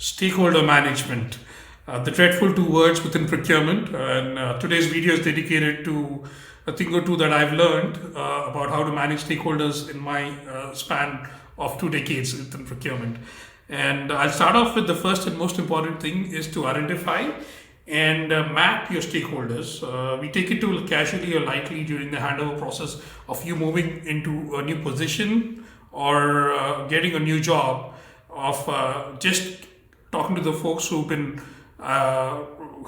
Stakeholder management, the dreadful two words within procurement. And today's video is dedicated to a thing or two that I've learned about how to manage stakeholders in my span of 2 decades within procurement. And I'll start off with the first and most important thing is to identify and map your stakeholders. We take it too casually or lightly during the handover process of you moving into a new position or getting a new job, of just talking to the folks who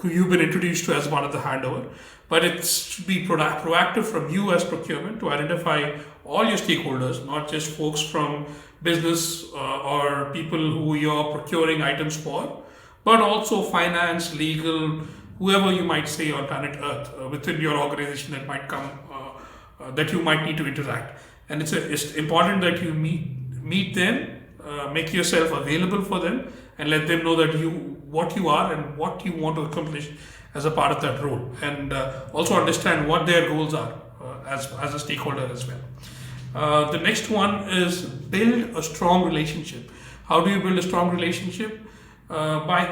you've been introduced to as part of the handover. But it should be proactive from you as procurement to identify all your stakeholders, not just folks from business or people who you're procuring items for, but also finance, legal, whoever you might say on planet Earth within your organization that might come, that you might need to interact. And it's important that you meet them, make yourself available for them, and let them know that what you are and what you want to accomplish as a part of that role, and also understand what their goals are as a stakeholder as well. The next one is build a strong relationship. How do you build a strong relationship? By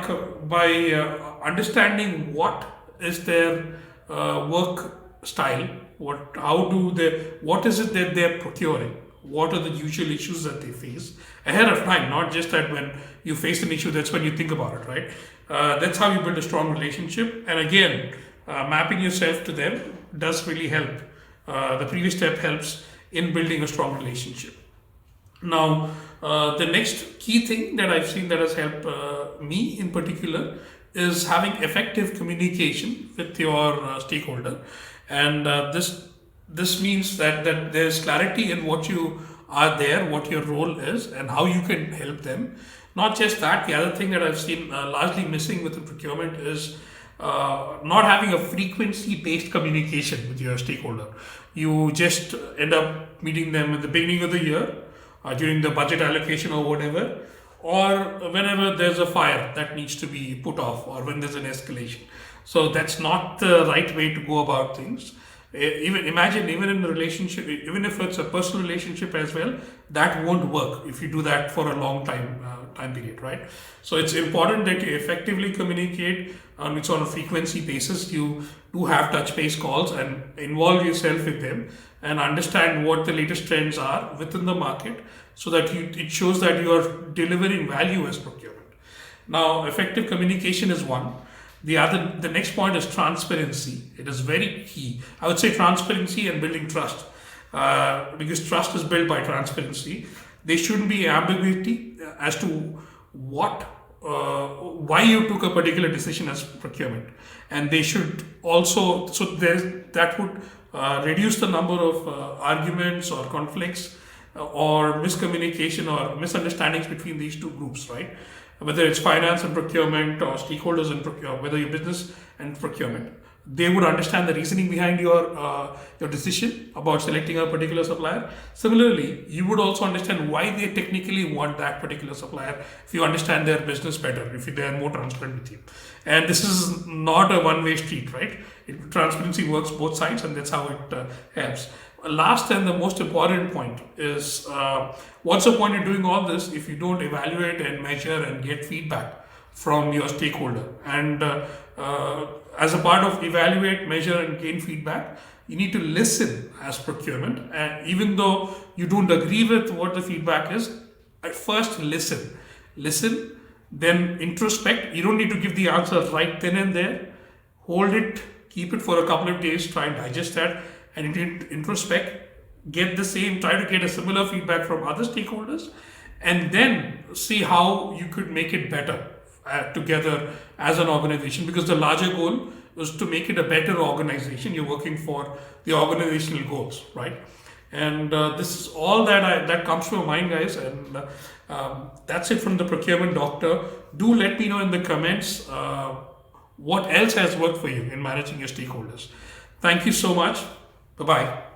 understanding what is their work style, what is it that they're procuring, what are the usual issues that they face ahead of time, not just that when you face an issue, that's when you think about it, right? That's how you build a strong relationship. And again, mapping yourself to them does really help. The previous step helps in building a strong relationship. Now, the next key thing that I've seen that has helped me in particular is having effective communication with your stakeholder. And this means that there's clarity in what you are there, what your role is, and how you can help them. Not just that, the other thing that I've seen largely missing within procurement is not having a frequency-based communication with your stakeholder. You just end up meeting them at the beginning of the year, during the budget allocation or whatever, or whenever there's a fire that needs to be put off, or when there's an escalation. So that's not the right way to go about things. Even in a relationship, even if it's a personal relationship as well, that won't work if you do that for a long time period, right? So it's important that you effectively communicate on a frequency basis. You do have touch base calls and involve yourself with them and understand what the latest trends are within the market, so that it shows that you are delivering value as procurement. Now, effective communication is one. The next point is transparency. It is very key. I would say transparency and building trust, because trust is built by transparency. There shouldn't be ambiguity as to why you took a particular decision as procurement, and they should also that would reduce the number of arguments or conflicts or miscommunication or misunderstandings between these two groups, right? Whether it's finance and procurement or stakeholders and procurement, whether your business and procurement, they would understand the reasoning behind your decision about selecting a particular supplier. Similarly, you would also understand why they technically want that particular supplier if you understand their business better, if they are more transparent with you. And this is not a one-way street, right? Transparency works both sides, and that's how it helps. Last and the most important point is, what's the point of doing all this if you don't evaluate and measure and get feedback from your stakeholder? And as a part of evaluate, measure, and gain feedback, you need to listen as procurement. And even though you don't agree with what the feedback is, at first listen, then introspect. You don't need to give the answer right then and there. Hold it, keep it for a couple of days, try and digest that, and introspect, try to get a similar feedback from other stakeholders, and then see how you could make it better together as an organization, because the larger goal was to make it a better organization. You're working for the organizational goals, right? And this is all that comes to my mind, guys, and that's it from the procurement doctor. Do let me know in the comments what else has worked for you in managing your stakeholders. Thank you so much. Bye-bye.